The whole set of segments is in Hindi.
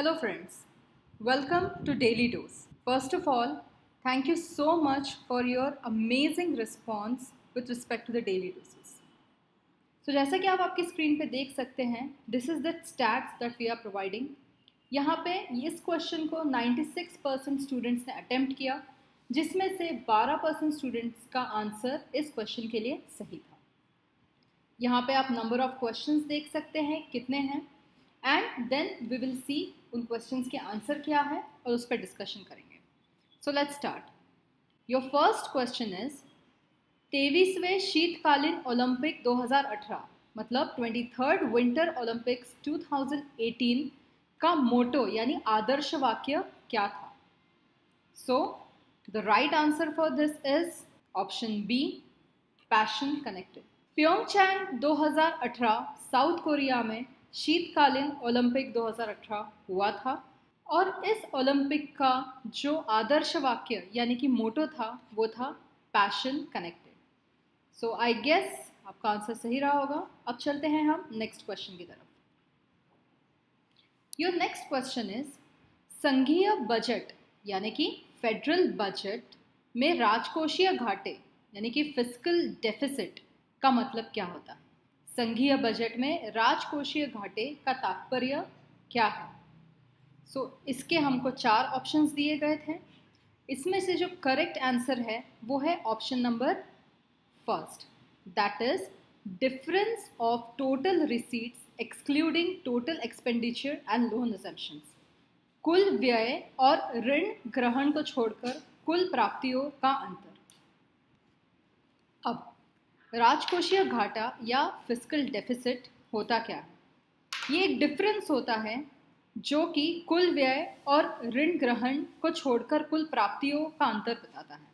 Hello friends, welcome to Daily Dose. First of all, thank you so much for your amazing response with respect to the daily doses. So जैसा कि आप आपकी स्क्रीन पे देख सकते हैं, this is the stats that we are providing. यहाँ पे इस क्वेश्चन को 96% स्टूडेंट्स ने अटेम्प्ट किया, जिसमें से 12% स्टूडेंट्स का आंसर इस क्वेश्चन के लिए सही था. यहाँ पे आप नंबर ऑफ क्वेश्चंस देख सकते हैं कितने हैं, and then we will see उन क्वेश्चंस के आंसर क्या है और उस पर डिस्कशन करेंगे. So let's start. Your first question is 23वें शीतकालीन ओलंपिक 2018 मतलब 23rd विंटर ओलंपिक्स 2018 का मोटो यानी आदर्श वाक्य क्या था. So the right answer for this is option B, passion connected. Pyeongchang 2018 South Korea में शीतकालीन ओलंपिक 2018 हुआ था और इस ओलंपिक का जो आदर्श वाक्य यानी कि मोटो था वो था passion connected. So I guess आपका आंसर सही रहा होगा. अब चलते हैं हम नेक्स्ट क्वेश्चन की तरफ. योर नेक्स्ट क्वेश्चन इज संघीय बजट यानी कि फेडरल बजट में राजकोषीय घाटे यानी कि फिस्कल डेफिसिट का मतलब क्या होता है. संघीय बजट में राजकोषीय घाटे का तात्पर्य क्या है. सो इसके हमको 4 ऑप्शंस दिए गए थे. इसमें से जो करेक्ट आंसर है वो है option number first, that is difference of total receipts excluding total expenditure and loan assumptions. कुल व्यय और ऋण ग्रहण को छोड़कर कुल प्राप्तियों का अंतर. अब राजकोषीय घाटा या फिस्कल डेफिसिट होता क्या है. ये एक डिफरेंस होता है जो कि कुल व्यय और ऋण ग्रहण को छोड़कर कुल प्राप्तियों का अंतर बताता है.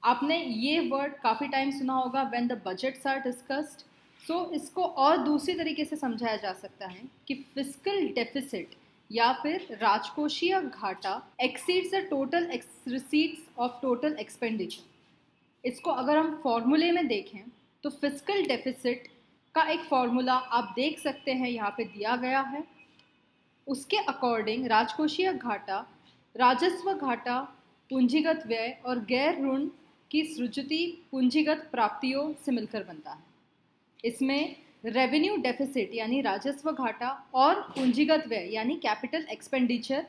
आपने ये वर्ड काफ़ी टाइम सुना होगा when the budgets are discussed. So इसको और दूसरी तरीके से समझाया जा सकता है कि फिस्कल डेफिसिट या फिर राजकोषीय घाटा exceeds the total receipts of total expenditure. इसको अगर हम फॉर्मूले में देखें तो फिस्कल डेफिसिट का एक फॉर्मूला आप देख सकते हैं यहाँ पे दिया गया है. उसके अकॉर्डिंग राजकोषीय घाटा राजस्व घाटा पूंजीगत व्यय और गैर ऋण की सृजिती पूंजीगत प्राप्तियों से मिलकर बनता है. इसमें रेवेन्यू डेफिसिट यानी राजस्व घाटा और पूंजीगत व्यय यानी कैपिटल एक्सपेंडिचर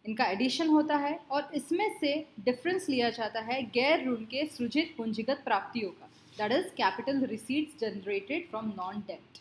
इनका एडिशन होता है और इसमें से डिफरेंस लिया जाता है गैर ऋण के सृजित पूंजीगत प्राप्तियों का, that is capital receipts generated from non debt.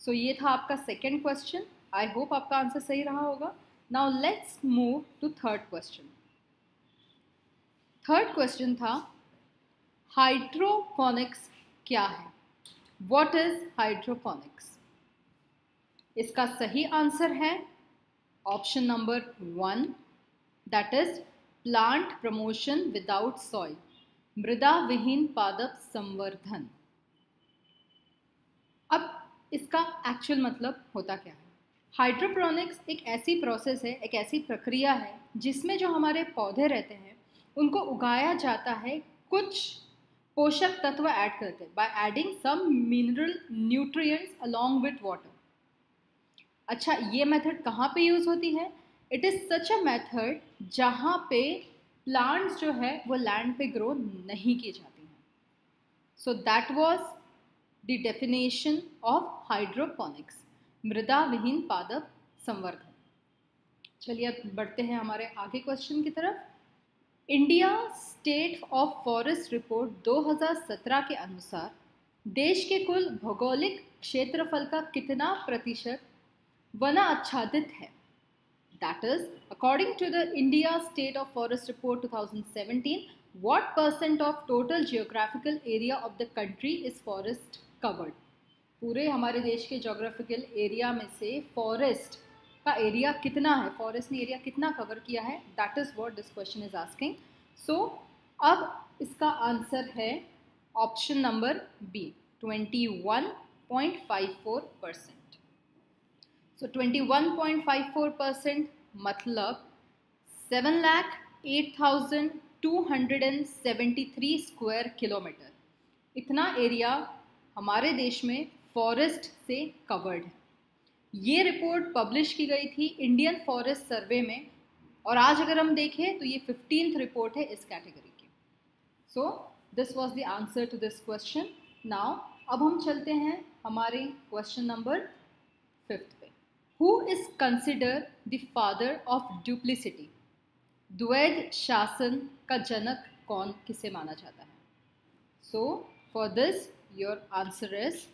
So ये था आपका सेकेंड क्वेश्चन. आई होप आपका आंसर सही रहा होगा. Now let's move to third question. Third question था हाइड्रोपोनिक्स क्या है. What is hydroponics. इसका सही आंसर है option number 1, that is plant promotion without soil, मृदा विहीन पादप संवर्धन. अब इसका एक्चुअल मतलब होता क्या है. हाइड्रोपोनिक्स एक ऐसी प्रोसेस है, एक ऐसी प्रक्रिया है जिसमें जो हमारे पौधे रहते हैं उनको उगाया जाता है कुछ पोषक तत्व ऐड करते हैं by adding some mineral nutrients along with water. अच्छा, ये मेथड कहाँ पे यूज़ होती है. It is such a method जहाँ पे प्लांट्स जो है वो लैंड पे ग्रो नहीं की जाती हैं. So that was the definition of hydroponics, मृदा विहीन पादप संवर्धन. चलिए अब बढ़ते हैं हमारे आगे क्वेश्चन की तरफ. India state of forest report 2017 के अनुसार देश के कुल भौगोलिक क्षेत्रफल का कितना प्रतिशत वनाच्छादित है. That is according to the India state of forest report 2017, what percent of total geographical area of the country is forest covered. पूरे हमारे देश के जोग्राफिकल एरिया में से फॉरेस्ट का एरिया कितना है, फॉरेस्ट ने एरिया कितना कवर किया है, that is what this question is asking. So अब इसका आंसर है ऑप्शन नंबर बी, 21.54%. So 21.54% मतलब 7,08,273 स्क्वायर किलोमीटर. इतना एरिया हमारे देश में फॉरेस्ट से कवर्ड है. ये रिपोर्ट पब्लिश की गई थी इंडियन फॉरेस्ट सर्वे में, और आज अगर हम देखें तो ये 15th रिपोर्ट है इस कैटेगरी की। So this was the answer to this question. Now अब हम चलते हैं हमारे क्वेश्चन नंबर 5 पे। Who is consider the father of duplicity? द्वैध शासन का जनक कौन किसे माना जाता है? So for this your answer is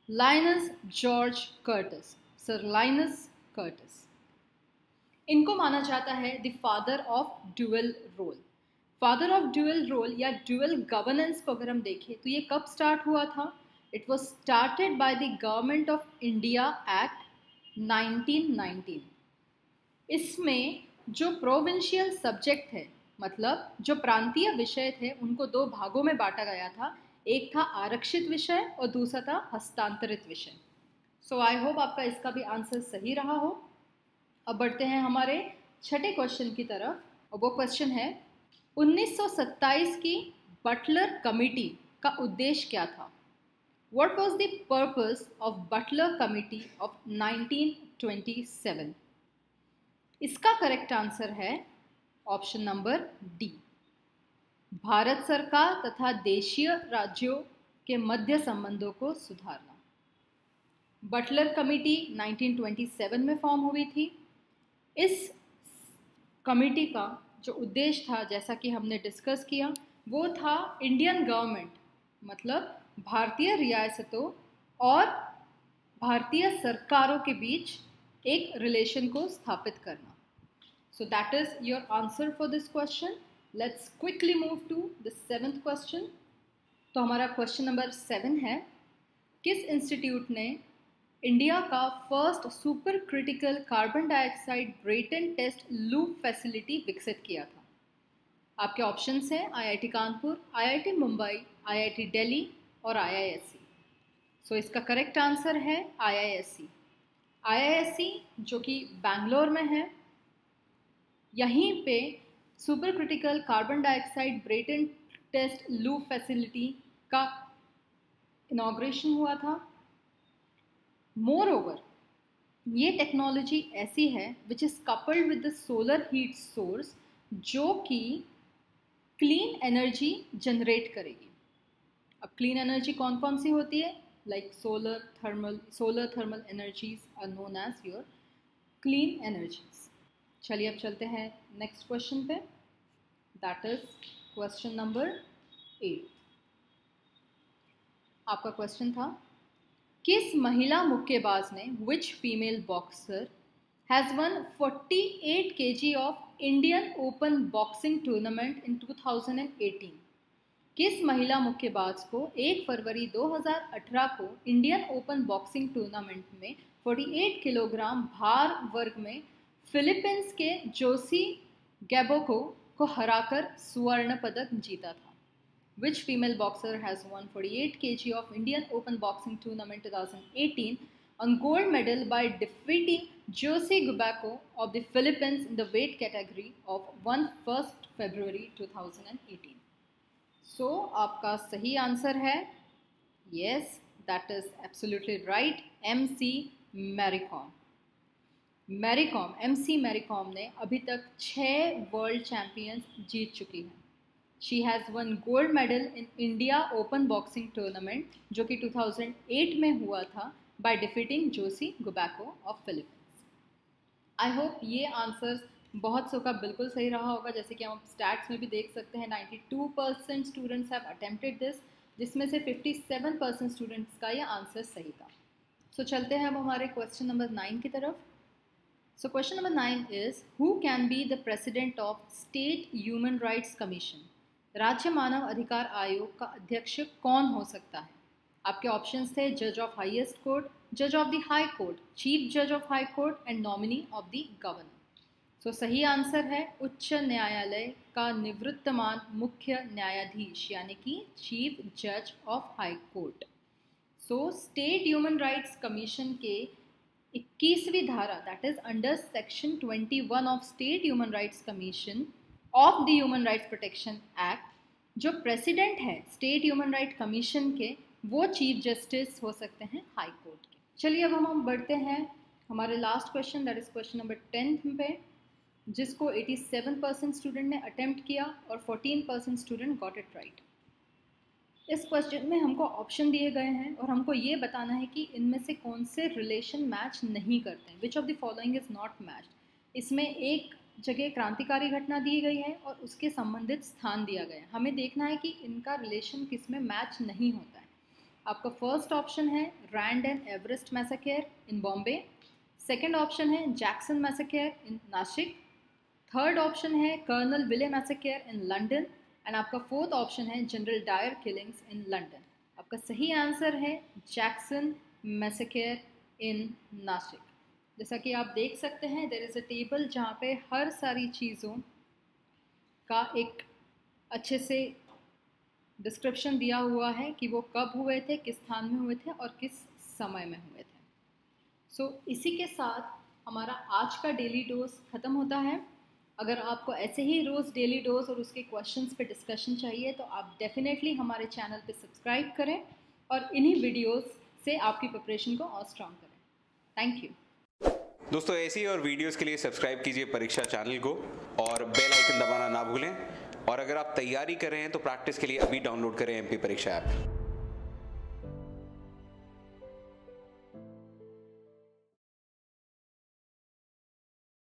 Linus George Curtis, sir Linus Curtis. इनको माना जाता है the father of dual role. Father of dual role या ड्यूअल गवर्नेंस को अगर हम देखें तो ये कब स्टार्ट हुआ था? It was started by the government of India act 1919। इसमें जो प्रोविंशियल सब्जेक्ट है, मतलब जो प्रांतीय विषय थे, उनको 2 भागों में बांटा गया था। एक था आरक्षित विषय और दूसरा था हस्तांतरित विषय। सो आई होप आपका इसका भी आंसर सही रहा हो। अब बढ़ते हैं हमारे छठे क्वेश्चन की तरफ, और वो क्वेश्चन है 1927 की बटलर कमेटी का उद्देश्य क्या था? What was the purpose of Butler Committee of 1927? इसका करेक्ट आंसर है ऑप्शन नंबर डी, भारत सरकार तथा देशीय राज्यों के मध्य संबंधों को सुधारना। बटलर कमेटी 1927 में फॉर्म हुई थी। इस कमेटी का जो उद्देश्य था, जैसा कि हमने डिस्कस किया, वो था इंडियन गवर्नमेंट मतलब भारतीय रियासतों और भारतीय सरकारों के बीच एक रिलेशन को स्थापित करना। So that is your answer for this question. Let's quickly move to the 7th question. तो हमारा क्वेश्चन नंबर 7 है, किस इंस्टीट्यूट ने इंडिया का first super critical carbon dioxide Brayton test loop facility विकसित किया था? आपके ऑप्शंस हैं IIT Kanpur, IIT Mumbai, IIT Delhi और आईआईएससी। सो इसका करेक्ट आंसर है आईआईएससी। आईआईएससी जो कि बैंगलोर में है, यहीं पे super critical carbon dioxide Brayton test loop facility का इनॉग्रेशन हुआ था। मोर ओवर, ये टेक्नोलॉजी ऐसी है which is coupled with the solar heat source, जो कि क्लीन एनर्जी जनरेट करेगी। अब क्लीन एनर्जी कौन कौन सी होती है? Like solar thermal energies are known as your clean energies. चलिए अब चलते हैं नेक्स्ट क्वेश्चन पे, दैट इज क्वेश्चन नंबर 8। आपका क्वेश्चन था, किस महिला मुक्केबाज ने, which female boxer has won 48 kg of Indian Open boxing tournament in 2018? किस महिला मुक्केबाज को 1 फरवरी 2018 को इंडियन ओपन बॉक्सिंग टूर्नामेंट में 48 किलोग्राम भार वर्ग में फिलीपींस के जोसी गैबोको को हराकर स्वर्ण पदक जीता था? Which female boxer has won 48 kg of Indian Open Boxing Tournament 2018 on gold medal by defeating Jose Gubaco of the Philippines in the weight category of 1st February 2018? So, आपका सही आंसर है yes, that is absolutely right, MC Mary Kom. MC Mary Kom ने अभी तक 6 वर्ल्ड चैंपियंस जीत चुकी है। She has won gold medal in India Open Boxing Tournament जो कि 2008 में हुआ था by defeating Josie Gubaco of Philippines. I hope ये आंसर्स बहुत सौ का बिल्कुल सही रहा होगा। जैसे कि हम स्टैट्स में भी देख सकते हैं 92% स्टूडेंट्स हैव अटेम्प्टेड दिस, जिसमें से 57% स्टूडेंट्स का ये आंसर सही था। सो चलते हैं अब हमारे क्वेश्चन नंबर 9 की तरफ। So question number 9 is, who can be the president of state human rights commission? राज्य मानव अधिकार आयोग का अध्यक्ष कौन हो सकता है? आपके ऑप्शंस थे जज ऑफ हाईएस्ट कोर्ट, जज of the high court, chief जज of high court and nominee of the governor. सो सही आंसर है उच्च न्यायालय का निवृत्तमान मुख्य न्यायाधीश, यानी कि चीफ जज of high court. So state human rights commission के 21वीं धारा, that is under section 21 of state human rights commission of the human rights protection act, जो प्रेसिडेंट है स्टेट ह्यूमन राइट कमीशन के, वो चीफ जस्टिस हो सकते हैं हाई कोर्ट के। चलिए अब हम बढ़ते हैं हमारे last question, that is question number 10 पे, जिसको 87% स्टूडेंट ने अटेम्प्ट किया और 14% स्टूडेंट गॉट इट राइट। इस क्वेश्चन में हमको ऑप्शन दिए गए हैं और हमको ये बताना है कि इनमें से कौन से रिलेशन मैच नहीं करते हैं, which of the following is not matched. इसमें एक जगह क्रांतिकारी घटना दी गई है और उसके संबंधित स्थान दिया गया है। हमें देखना है कि इनका रिलेशन किस में मैच नहीं होता है। आपका फर्स्ट ऑप्शन है Rand and Ayerst massacre in Bombay, second option है Jackson massacre in Nashik, third option है colonel Wyllie massacre in London, and आपका फोर्थ ऑप्शन है general Dyer killings in London. आपका सही आंसर है जैक्सन मैसेकर इन नासिक। जैसा कि आप देख सकते हैं देयर इज़ अ टेबल जहाँ पे हर सारी चीज़ों का एक अच्छे से डिस्क्रिप्शन दिया हुआ है कि वो कब हुए थे, किस स्थान में हुए थे और किस समय में हुए थे। सो इसी के साथ हमारा आज का डेली डोज ख़त्म होता है। अगर आपको ऐसे ही रोज़ डेली डोज और उसके क्वेश्चंस पे डिस्कशन चाहिए तो आप डेफिनेटली हमारे चैनल पे सब्सक्राइब करें और इन्हीं वीडियोस से आपकी प्रिपरेशन को और स्ट्रॉन्ग करें। थैंक यू दोस्तों, ऐसी और वीडियोस के लिए सब्सक्राइब कीजिए परीक्षा चैनल को और बेल आइकन दबाना ना भूलें। और अगर आप तैयारी कर रहे हैं तो प्रैक्टिस के लिए अभी डाउनलोड करें MP परीक्षा ऐप।